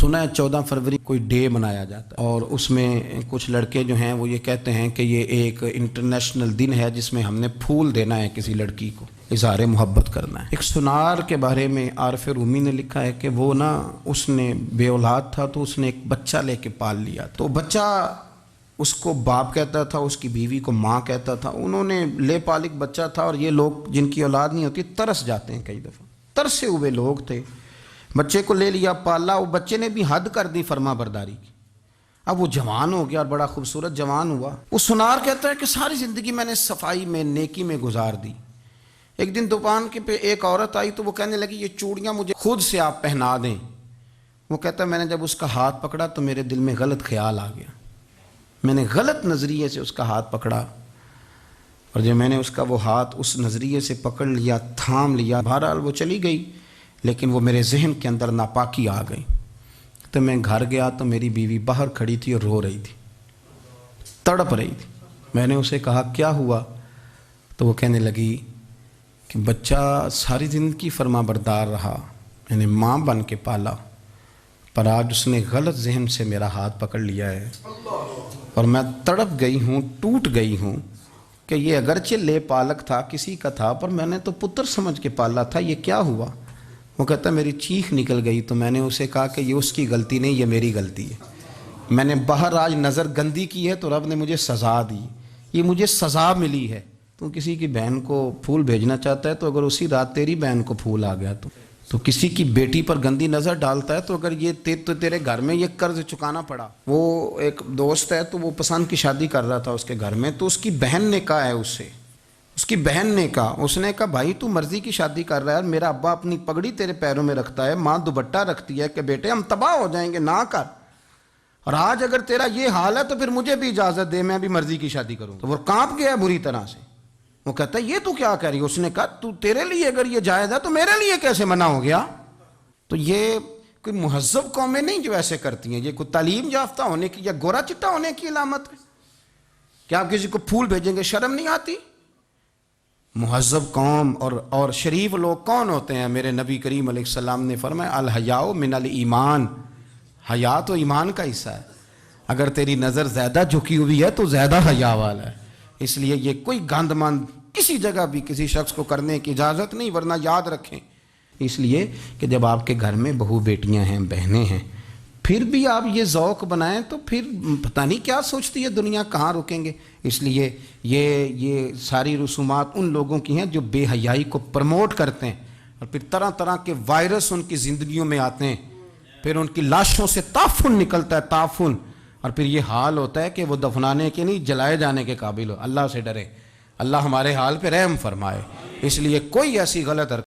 سنا ہے 14 فروری کوئی ڈے منایا جاتا ہے اور اس میں کچھ لڑکے جو ہیں وہ یہ کہتے ہیں کہ یہ ایک انٹرنیشنل دن ہے جس میں ہم نے پھول دینا ہے کسی لڑکی کو، اظہار محبت کرنا ہے۔ ایک سنار کے بارے میں عارف رومی نے لکھا ہے کہ وہ اس نے بے اولاد تھا تو اس نے ایک بچہ لے کے پال لیا، تو بچہ اس کو باپ کہتا تھا، اس کی بیوی کو ماں کہتا تھا۔ انہوں نے لے پال ایک بچہ تھا، اور یہ لوگ جن کی اولاد نہیں ہوتی ترس جاتے ہیں، کئی دفعہ ترسے ہوئے لوگ تھے، بچے کو لے لیا پالا، وہ بچے نے بھی حد کر دی فرما برداری کی۔ اب وہ جوان ہو گیا اور بڑا خوبصورت جوان ہوا۔ وہ سنار کہتا ہے کہ ساری زندگی میں نے صفائی میں نیکی میں گزار دی۔ ایک دن دکان کے پہ ایک عورت آئی تو وہ کہنے لگی یہ چوڑیاں مجھے خود سے آپ پہنا دیں۔ وہ کہتا ہے میں نے جب اس کا ہاتھ پکڑا تو میرے دل میں غلط خیال آ گیا، میں نے غلط نظریے سے اس کا ہاتھ پکڑا، اور جب میں نے اس کا وہ ہاتھ اس نظریے سے پکڑ لیا، تھام لیا، بہرحال وہ چلی گئی، لیکن وہ میرے ذہن کے اندر ناپاکی آ گئی۔ تو میں گھر گیا تو میری بیوی باہر کھڑی تھی اور رو رہی تھی، تڑپ رہی تھی۔ میں نے اسے کہا کیا ہوا؟ تو وہ کہنے لگی کہ بچہ ساری زندگی فرما بردار رہا، میں نے ماں بن کے پالا، پر آج اس نے غلط ذہن سے میرا ہاتھ پکڑ لیا ہے، اور میں تڑپ گئی ہوں، ٹوٹ گئی ہوں کہ یہ اگرچہ لے پالک تھا، کسی کا تھا، پر میں نے تو پتر سمجھ کے پالا تھا، یہ کیا ہوا؟ وہ کہتا میری چیخ نکل گئی۔ تو میں نے اسے کہا کہ یہ اس کی غلطی نہیں، یہ میری غلطی ہے، میں نے باہر آج نظر گندی کی ہے تو رب نے مجھے سزا دی، یہ مجھے سزا ملی ہے۔ تو کسی کی بہن کو پھول بھیجنا چاہتا ہے تو اگر اسی رات تیری بہن کو پھول آ گیا تو کسی کی بیٹی پر گندی نظر ڈالتا ہے تو اگر یہ تیرے گھر میں یہ قرض چکانا پڑا۔ وہ ایک دوست ہے تو وہ پسند کی شادی کر رہا تھا اس کے گھر میں، تو اس کی بہن نے کہا ہے اس کی بہن نے کہا، اس نے کہا بھائی تو مرضی کی شادی کر رہا ہے، میرا ابا اپنی پگڑی تیرے پیروں میں رکھتا ہے، ماں دوپٹہ رکھتی ہے کہ بیٹے ہم تباہ ہو جائیں گے، نہ کر، اور آج اگر تیرا یہ حال ہے تو پھر مجھے بھی اجازت دے، میں بھی مرضی کی شادی کروں۔ تو وہ کانپ گیا بری طرح سے، وہ کہتا ہے یہ تو کیا کہہ رہی ہے؟ اس نے کہا تو تیرے لیے اگر یہ جائز ہے تو میرے لیے کیسے منع ہو گیا؟ تو یہ کوئی مہذب قومیں نہیں جو ایسے کرتی ہیں، یہ کوئی تعلیم یافتہ ہونے کی یا گورا چٹا ہونے کی علامت ہے؟ کیا آپ کسی کو پھول بھیجیں گے؟ شرم نہیں آتی؟ مہذب قوم اور شریف لوگ کون ہوتے ہیں؟ میرے نبی کریم علیہ السلام نے فرمایا الحیاء من الایمان، حیا تو ایمان کا حصہ ہے، اگر تیری نظر زیادہ جھکی ہوئی ہے تو زیادہ حیا والا ہے۔ اس لیے یہ کوئی گند مند کسی جگہ بھی کسی شخص کو کرنے کی اجازت نہیں، ورنہ یاد رکھیں اس لیے کہ جب آپ کے گھر میں بہو بیٹیاں ہیں، بہنیں ہیں، پھر بھی آپ یہ ذوق بنائیں تو پھر پتہ نہیں کیا سوچتی ہے دنیا، کہاں رکیں گے۔ اس لیے یہ ساری رسومات ان لوگوں کی ہیں جو بے حیائی کو پروموٹ کرتے ہیں، اور پھر طرح طرح کے وائرس ان کی زندگیوں میں آتے ہیں، پھر ان کی لاشوں سے تعفن نکلتا ہے، تعفن، اور پھر یہ حال ہوتا ہے کہ وہ دفنانے کے نہیں جلائے جانے کے قابل ہو۔ اللہ سے ڈرے، اللہ ہمارے حال پہ رحم فرمائے۔ اس لیے کوئی ایسی غلط حرکت